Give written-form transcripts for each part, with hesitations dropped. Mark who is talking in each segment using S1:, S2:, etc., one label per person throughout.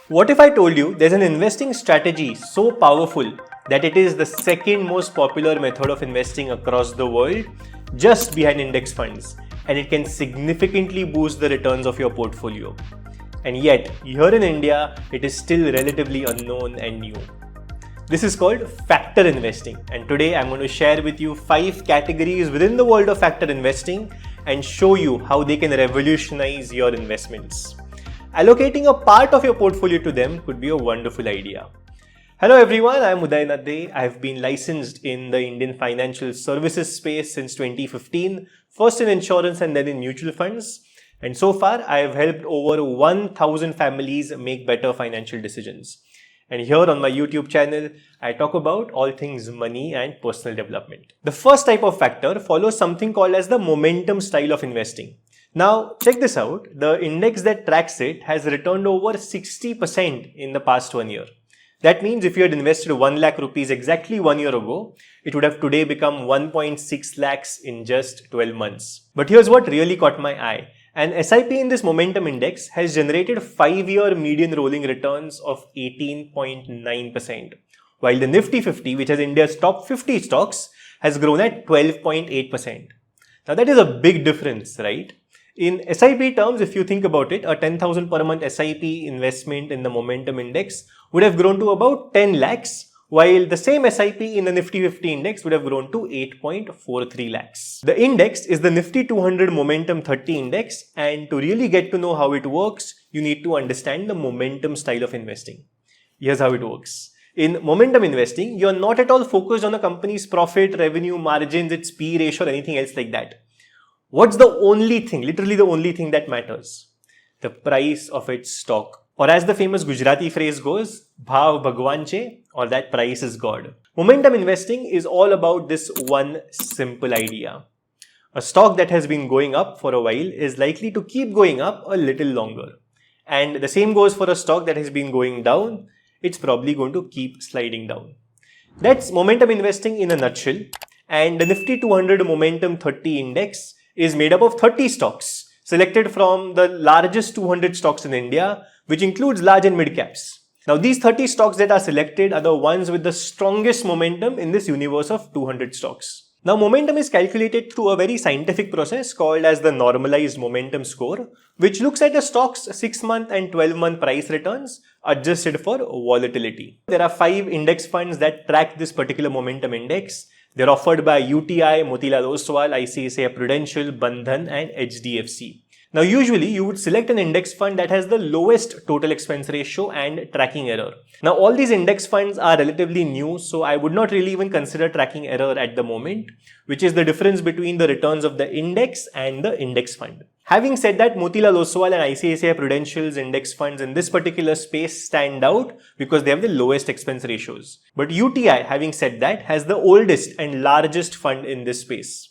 S1: What if I told you there's an investing strategy so powerful that it is the second most popular method of investing across the world, just behind index funds, and it can significantly boost the returns of your portfolio? And yet, here in India, it is still relatively unknown and new. This is called factor investing, and today I'm going to share with you 5 categories within the world of factor investing and show you how they can revolutionize your investments. Allocating a part of your portfolio to them could be a wonderful idea. Hello everyone, I'm Udayan Adhye. I've been licensed in the Indian financial services space since 2015, first in insurance and then in mutual funds. And so far, I have helped over 1,000 families make better financial decisions. And here on my YouTube channel, I talk about all things money and personal development. The first type of factor follows something called as the momentum style of investing. Now, check this out. The index that tracks it has returned over 60% in the past 1 year. That means if you had invested 1 lakh rupees exactly 1 year ago, it would have today become 1.6 lakhs in just 12 months. But here's what really caught my eye. An SIP in this momentum index has generated 5-year median rolling returns of 18.9%, while the Nifty 50, which has India's top 50 stocks, has grown at 12.8%. Now that is a big difference, right? In SIP terms, if you think about it, a 10,000 per month SIP investment in the momentum index would have grown to about 10 lakhs, while the same SIP in the Nifty 50 index would have grown to 8.43 lakhs. The index is the Nifty 200 Momentum 30 index, and to really get to know how it works, you need to understand the momentum style of investing. Here's how it works. In momentum investing, you're not at all focused on a company's profit, revenue, margins, its P ratio or anything else like that. What's the only thing, literally the only thing that matters? The price of its stock. Or as the famous Gujarati phrase goes, Bhav Bhagwan che, or that price is God. Momentum investing is all about this one simple idea. A stock that has been going up for a while is likely to keep going up a little longer. And the same goes for a stock that has been going down. It's probably going to keep sliding down. That's momentum investing in a nutshell. And the Nifty 200 Momentum 30 index is made up of 30 stocks selected from the largest 200 stocks in India, which includes large and mid caps. Now these 30 stocks that are selected are the ones with the strongest momentum in this universe of 200 stocks. Now momentum is calculated through a very scientific process called as the normalized momentum score, which looks at a stock's 6-month and 12-month price returns adjusted for volatility. There are 5 index funds that track this particular momentum index. They're offered by UTI, Motilal Oswal, ICICI Prudential, Bandhan and HDFC. Now usually you would select an index fund that has the lowest total expense ratio and tracking error. Now all these index funds are relatively new, so I would not really even consider tracking error at the moment, which is the difference between the returns of the index and the index fund. Having said that, Motilal Oswal and ICICI Prudential's index funds in this particular space stand out because they have the lowest expense ratios. But UTI, having said that, has the oldest and largest fund in this space.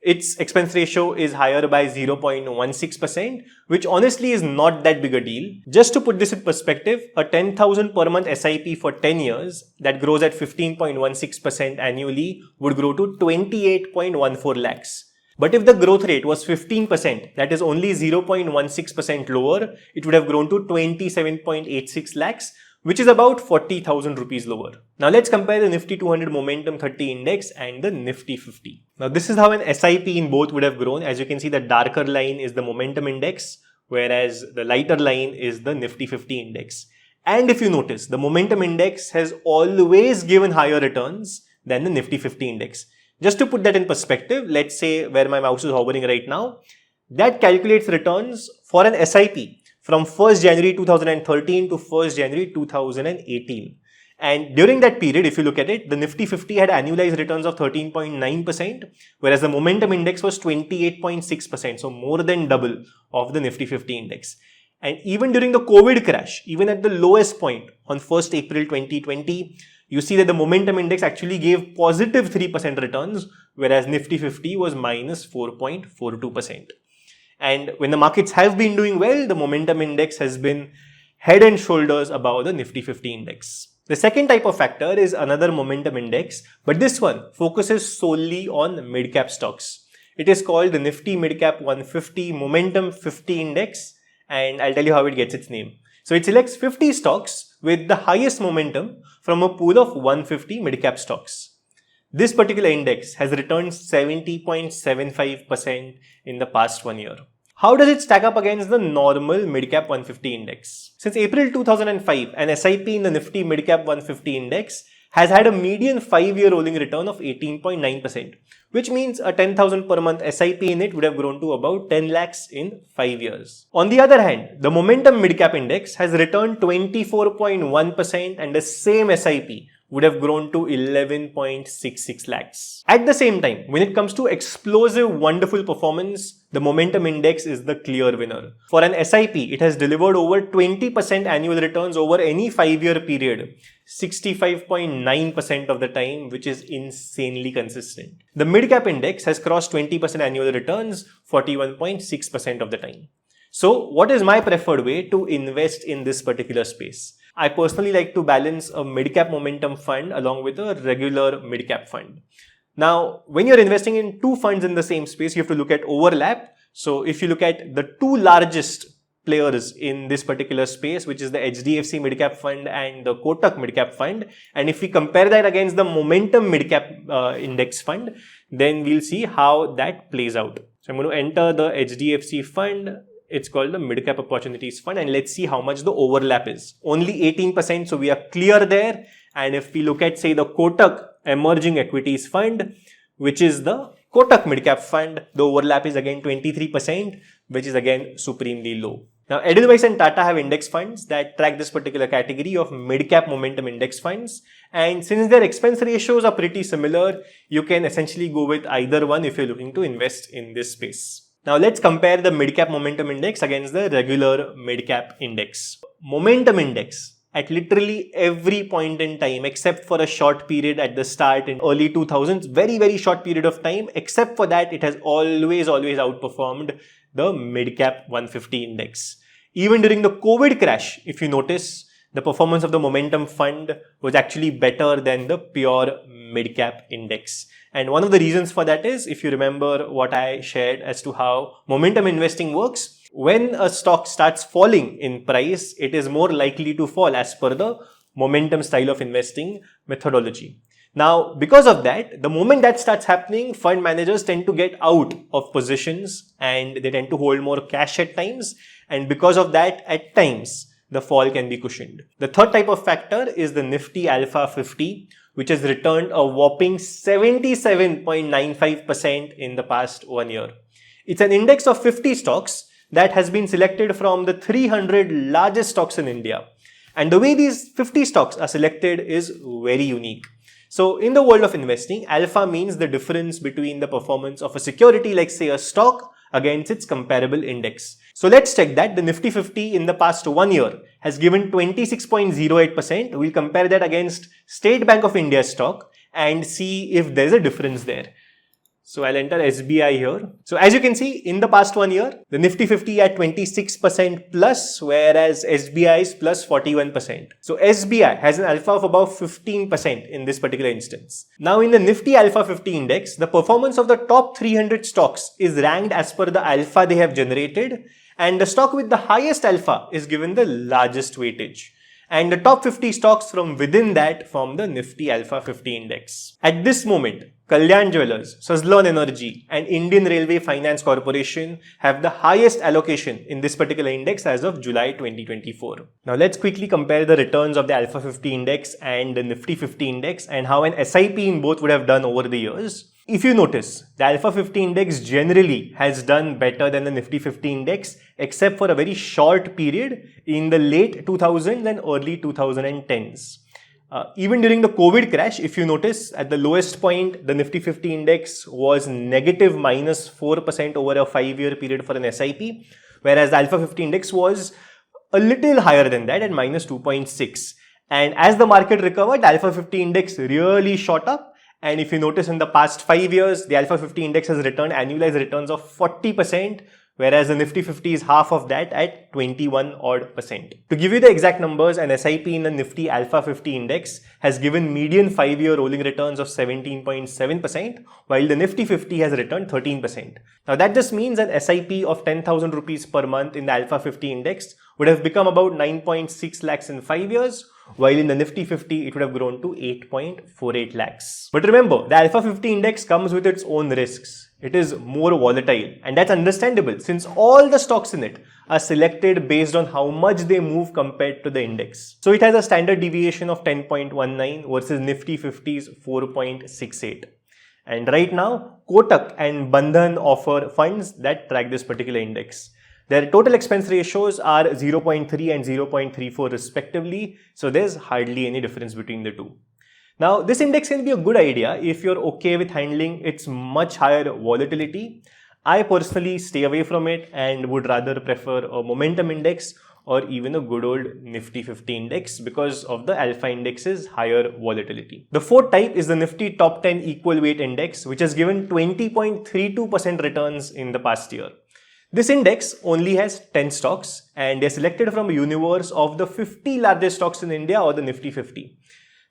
S1: Its expense ratio is higher by 0.16%, which honestly is not that big a deal. Just to put this in perspective, a 10,000 per month SIP for 10 years that grows at 15.16% annually would grow to 28.14 lakhs. But if the growth rate was 15%, that is only 0.16% lower, it would have grown to 27.86 lakhs, which is about 40,000 rupees lower. Now let's compare the Nifty 200 Momentum 30 index and the Nifty 50. Now this is how an SIP in both would have grown. As you can see, the darker line is the momentum index, whereas the lighter line is the Nifty 50 index. And if you notice, the momentum index has always given higher returns than the Nifty 50 index. Just to put that in perspective, let's say where my mouse is hovering right now, that calculates returns for an SIP from 1st January 2013 to 1st January 2018. And during that period, if you look at it, the Nifty 50 had annualized returns of 13.9%, whereas the momentum index was 28.6%, so more than double of the Nifty 50 index. And even during the COVID crash, even at the lowest point on 1st April 2020, you see that the momentum index actually gave positive 3% returns, whereas Nifty 50 was minus 4.42%. And when the markets have been doing well, the momentum index has been head and shoulders above the Nifty 50 index. The second type of factor is another momentum index, but this one focuses solely on mid-cap stocks. It is called the Nifty Midcap 150 Momentum 50 Index, and I'll tell you how it gets its name. So it selects 50 stocks with the highest momentum from a pool of 150 mid-cap stocks. This particular index has returned 70.75% in the past 1 year. How does it stack up against the normal mid-cap 150 index? Since April 2005, an SIP in the Nifty mid-cap 150 index has had a median 5-year rolling return of 18.9%, which means a 10,000 per month SIP in it would have grown to about 10 lakhs in 5 years. On the other hand, the Momentum Midcap Index has returned 24.1% and the same SIP would have grown to 11.66 lakhs. At the same time, when it comes to explosive, wonderful performance, the Momentum Index is the clear winner. For an SIP, it has delivered over 20% annual returns over any 5-year period, 65.9% of the time, which is insanely consistent. The Midcap Index has crossed 20% annual returns 41.6% of the time. So, what is my preferred way to invest in this particular space? I personally like to balance a mid-cap momentum fund along with a regular mid-cap fund. Now, when you're investing in two funds in the same space, you have to look at overlap. So, if you look at the two largest players in this particular space, which is the HDFC mid-cap fund and the Kotak mid-cap fund, and if we compare that against the momentum mid-cap index fund, then we'll see how that plays out. So, I'm going to enter the HDFC fund. It's called the Mid-Cap Opportunities Fund, and let's see how much the overlap is. Only 18%, so we are clear there. And if we look at, say, the Kotak Emerging Equities Fund, which is the Kotak Mid-Cap Fund, the overlap is again 23%, which is again supremely low. Now, Edelweiss and Tata have index funds that track this particular category of mid-cap momentum index funds. And since their expense ratios are pretty similar, you can essentially go with either one if you're looking to invest in this space. Now let's compare the mid-cap momentum index against the regular mid-cap index. Momentum index, at literally every point in time except for a short period at the start in early 2000s, very short period of time, except for that it has always outperformed the mid-cap 150 index. Even during the COVID crash, if you notice, the performance of the momentum fund was actually better than the pure mid-cap index. And one of the reasons for that is, if you remember what I shared as to how momentum investing works, when a stock starts falling in price, it is more likely to fall as per the momentum style of investing methodology. Now, because of that, the moment that starts happening, fund managers tend to get out of positions and they tend to hold more cash at times. And because of that, at times, the fall can be cushioned. The third type of factor is the Nifty Alpha 50, which has returned a whopping 77.95% in the past 1 year. It's an index of 50 stocks that has been selected from the 300 largest stocks in India. And the way these 50 stocks are selected is very unique. So in the world of investing, alpha means the difference between the performance of a security like say a stock against its comparable index. So let's check that. The Nifty 50 in the past 1 year has given 26.08%. We'll compare that against State Bank of India stock and see if there's a difference there. So I'll enter SBI here. So as you can see, in the past 1 year, the Nifty 50 at 26% plus, whereas SBI is plus 41%. So SBI has an alpha of about 15% in this particular instance. Now in the Nifty Alpha 50 index, the performance of the top 300 stocks is ranked as per the alpha they have generated, and the stock with the highest alpha is given the largest weightage. And the top 50 stocks from within that form the Nifty Alpha 50 index. At this moment, Kalyan Jewellers, Suzlon Energy and Indian Railway Finance Corporation have the highest allocation in this particular index as of July 2024. Now let's quickly compare the returns of the Alpha 50 index and the Nifty 50 index and how an SIP in both would have done over the years. If you notice, the Alpha 50 index generally has done better than the Nifty 50 index except for a very short period in the late 2000s and early 2010s. Even during the COVID crash, if you notice, at the lowest point, the Nifty 50 index was negative minus 4% over a 5-year period for an SIP, whereas the Alpha 50 index was a little higher than that at minus 2.6. And as the market recovered, the Alpha 50 index really shot up. And if you notice in the past 5 years, the Alpha 50 index has returned annualized returns of 40%, whereas the Nifty 50 is half of that at 21%. To give you the exact numbers, an SIP in the Nifty Alpha 50 index has given median 5-year rolling returns of 17.7%, while the Nifty 50 has returned 13%. Now that just means an SIP of 10,000 rupees per month in the Alpha 50 index would have become about 9.6 lakhs in 5 years, while in the Nifty 50, it would have grown to 8.48 lakhs. But remember, the Alpha 50 index comes with its own risks. It is more volatile, and that's understandable since all the stocks in it are selected based on how much they move compared to the index. So it has a standard deviation of 10.19 versus Nifty 50's 4.68. And right now, Kotak and Bandhan offer funds that track this particular index. Their total expense ratios are 0.3 and 0.34 respectively, so there's hardly any difference between the two. Now, this index can be a good idea if you're okay with handling its much higher volatility. I personally stay away from it and would rather prefer a momentum index or even a good old Nifty 50 index because of the alpha index's higher volatility. The fourth type is the Nifty Top 10 Equal Weight Index, which has given 20.32% returns in the past year. This index only has 10 stocks and they're selected from a universe of the 50 largest stocks in India or the Nifty 50.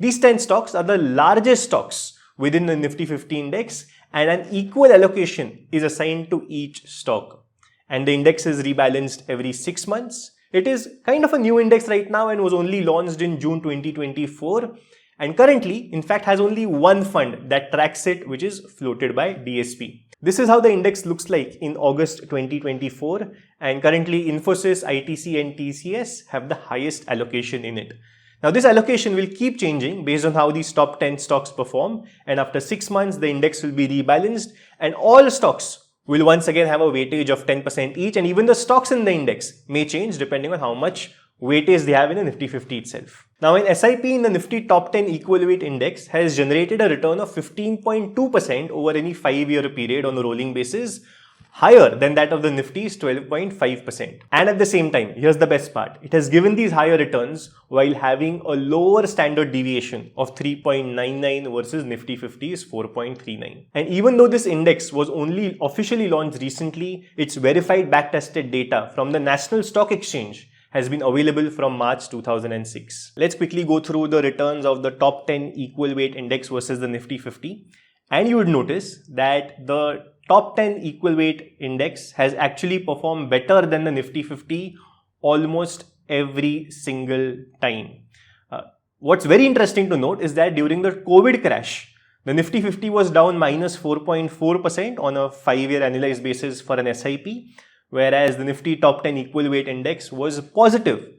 S1: These 10 stocks are the largest stocks within the Nifty 50 index and an equal allocation is assigned to each stock. And the index is rebalanced every 6 months. It is kind of a new index right now and was only launched in June 2024 and currently, in fact, has only one fund that tracks it, which is floated by DSP. This is how the index looks like in August 2024 and currently Infosys, ITC and TCS have the highest allocation in it. Now this allocation will keep changing based on how these top 10 stocks perform and after 6 months the index will be rebalanced and all stocks will once again have a weightage of 10% each and even the stocks in the index may change depending on how much weightage they have in the Nifty 50 itself. Now an SIP in the Nifty Top 10 Equal Weight Index has generated a return of 15.2% over any 5-year period on a rolling basis, higher than that of the Nifty's 12.5%. And at the same time, here's the best part, it has given these higher returns while having a lower standard deviation of 3.99 versus Nifty 50's 4.39. And even though this index was only officially launched recently, its verified backtested data from the National Stock Exchange has been available from March 2006. Let's quickly go through the returns of the top 10 equal weight index versus the Nifty 50. And you would notice that the top 10 equal weight index has actually performed better than the Nifty 50 almost every single time. What's very interesting to note is that during the COVID crash, the Nifty 50 was down minus 4.4% on a 5-year annualized basis for an SIP, whereas the Nifty Top 10 Equal Weight Index was positive.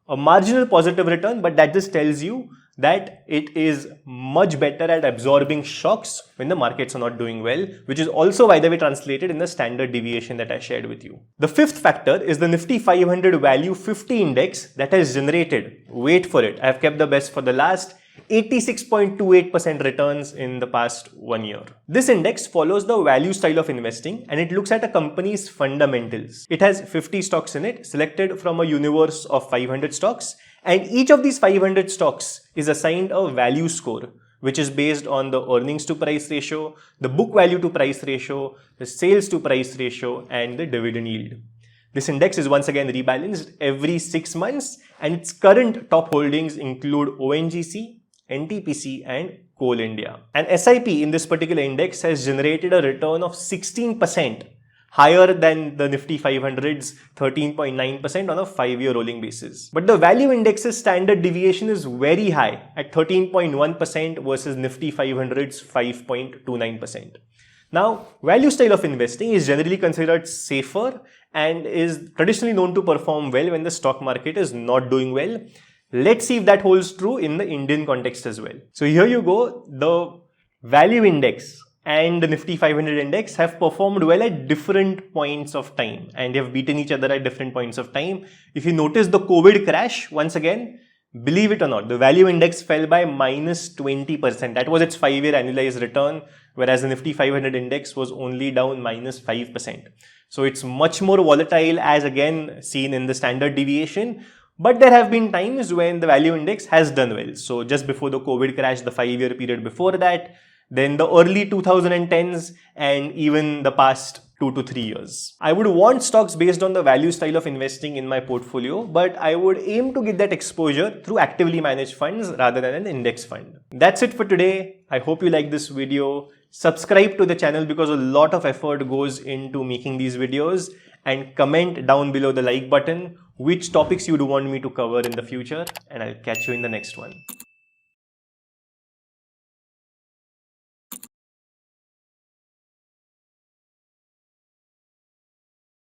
S1: A marginal positive return, but that just tells you that it is much better at absorbing shocks when the markets are not doing well, which is also, by the way, translated in the standard deviation that I shared with you. The fifth factor is the Nifty 500 Value 50 Index that has generated, wait for it, I have kept the best for the last, 86.28% returns in the past 1 year. This index follows the value style of investing and it looks at a company's fundamentals. It has 50 stocks in it, selected from a universe of 500 stocks, and each of these 500 stocks is assigned a value score, which is based on the earnings to price ratio, the book value to price ratio, the sales to price ratio, and the dividend yield. This index is once again rebalanced every 6 months and its current top holdings include ONGC, NTPC and Coal India. An SIP in this particular index has generated a return of 16%, higher than the Nifty 500's 13.9% on a 5-year rolling basis. But the value index's standard deviation is very high at 13.1% versus Nifty 500's 5.29%. Now, value style of investing is generally considered safer and is traditionally known to perform well when the stock market is not doing well. Let's see if that holds true in the Indian context as well. So here you go, the value index and the Nifty 500 index have performed well at different points of time and they have beaten each other at different points of time. If you notice the COVID crash, once again, believe it or not, the value index fell by minus 20%. That was its 5-year annualized return, whereas the Nifty 500 index was only down minus 5%. So it's much more volatile as again seen in the standard deviation. But there have been times when the value index has done well. So just before the COVID crash, the 5-year period before that, then the early 2010s and even the past 2 to 3 years. I would want stocks based on the value style of investing in my portfolio, but I would aim to get that exposure through actively managed funds rather than an index fund. That's it for today. I hope you like this video. Subscribe to the channel because a lot of effort goes into making these videos, and comment down below the like button which topics you do want me to cover in the future, and I'll catch you in the next one.